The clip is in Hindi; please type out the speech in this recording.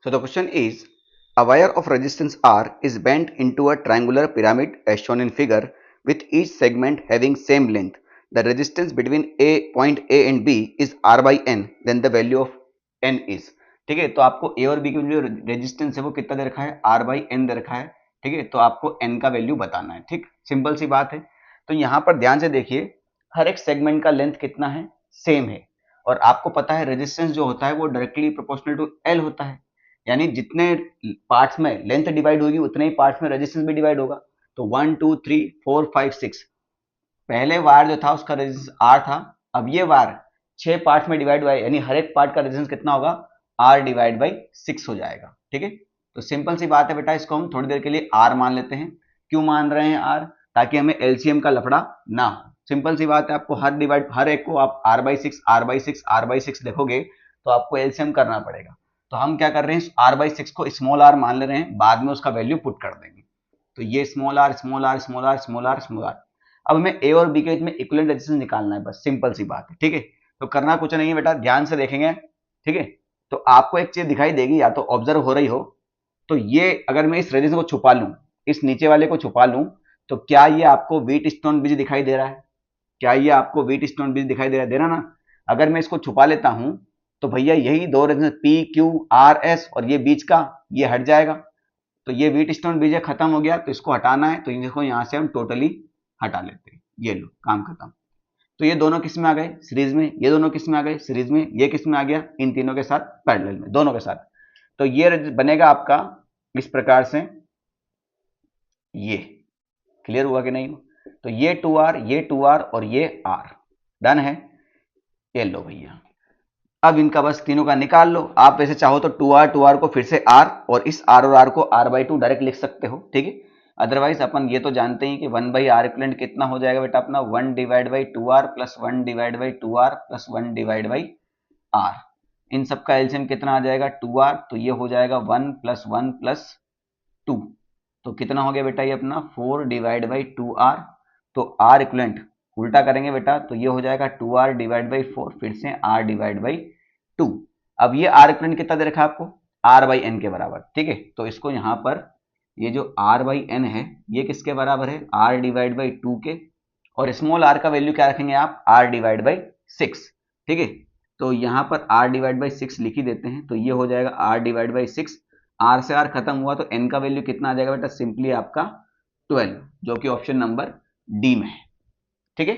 So the question is, a wire of resistance R is bent into a triangular pyramid as shown in figure with each segment having same length. The resistance between point A and B is R by N. Then the value of N is. ठीक है, तो आपको A और B की जो रेजिस्टेंस है वो कितना दे रखा है, R by N दे रखा है. ठीक है, तो आपको N का वैल्यू बताना है. ठीक, सिंपल सी बात है. तो यहाँ पर ध्यान से देखिए, हर एक सेगमेंट का लेंथ कितना है, सेम है. और आपको पता है रेजिस्टेंस जो होता है वो डायरेक्टली प्रोपोर्शनल टू L होता है. यानी जितने पार्ट्स में लेंथ डिवाइड होगी उतने ही पार्ट्स में रेजिस्टेंस भी डिवाइड होगा. तो 1 2 3 4 5 6, पहले वायर जो था उसका रेजिस्टेंस R था. अब ये वायर 6 पार्ट्स में डिवाइड हुआ है, यानी हर एक पार्ट का रेजिस्टेंस कितना होगा, R डिवाइड बाई 6 हो जाएगा. ठीक है, तो सिंपल सी बात है बेटा, इसको हम थोड़ी देर के लिए R मान लेते हैं. क्यों मान रहे हैं R? ताकि हमें एलसीएम का लफड़ा ना हो. सिंपल सी बात है, आपको हर एक को आप R by 6 R by 6 R by 6 देखोगे तो आपको एलसीएम करना पड़ेगा. तो हम क्या कर रहे हैं, R by 6 को स्मॉल r मान ले रहे हैं, बाद में उसका वैल्यू पुट कर देंगे. तो ये small r small r small r small r small r. अब हमें ए और बी के बीच में इक्विवेलेंट रेजिस्टेंस निकालना है, बस सिंपल सी बात है. ठीक है, तो करना कुछ नहीं है बेटा, ध्यान से देखेंगे. ठीक है, तो आपको एक चीज दिखाई देगी, या तो ऑब्जर्व हो रही हो. तो ये अगर मैं इस रेजिस्टेंस को छुपा लूं, इस नीचे वाले को छुपा लूं, तो क्या ये आपको व्हीट स्टोन ब्रिज दिखाई दे रहा है? क्या ये आपको व्हीट स्टोन ब्रिज दिखाई दे रहा है? दे रहा ना. अगर मैं इसको छुपा लेता हूं तो भैया यही दो resistance P Q R S और ये बीच का ये हट जाएगा. तो ये व्हीट स्टोन ब्रिज खत्म हो गया, तो इसको हटाना है, तो इसको यहां से हम टोटली हटा लेते हैं. ये लो, काम खत्म. तो ये दोनों किस में आ गए, सीरीज में. ये दोनों किस में आ गए, सीरीज में. ये किस में आ गया, इन तीनों के साथ पैरेलल में, दोनों के साथ. तो ये बनेगा आपका इस प्रकार से. ये क्लियर हुआ कि नहीं? तो ये 2R, ये 2R और ये R डन है. ये लो भैया, अब इनका बस तीनों का निकाल लो. आप वैसे चाहो तो 2R को फिर से R और इस R और R को R/2 डायरेक्ट लिख सकते हो. ठीक है, अदरवाइज अपन ये तो जानते हैं कि 1/R इक्विवेलेंट कितना हो जाएगा बेटा अपना, 1 divide by 2R plus 1 divide by 2R plus 1 divide by R. इन सबका एलसीएम कितना आ जाएगा, 2R. तो ये हो जाएगा 1 प्लस 1 प्लस 2. तो कितना हो गया बेटा ये अपना 4 डिवाइड बाई 2R. तो R इक्विवेलेंट उल्टा करेंगे बेटा, तो ये हो जाएगा 2R डिवाइड बाई 4, फिर से R डिवाइड बाई 2. अब ये R इक्विवेलेंट कितना दे रखा है आपको, R बाई N के बराबर. ठीक है, तो इसको यहां पर ये जो R बाई N है ये किसके बराबर है, R डिवाइड बाई 2 के. और स्मॉल r का वैल्यू क्या रखेंगे आप, R डिवाइड बाई 6. ठीक है, तो यहां पर R डिवाइड बाई 6 लिख ही देते हैं. तो ये हो जाएगा R डिवाइड बाई 6. R से R खत्म हुआ तो N का वैल्यू कितना आ जाएगा बेटा, सिंपली आपका 12, जो कि ऑप्शन नंबर डी में है. ठीक है.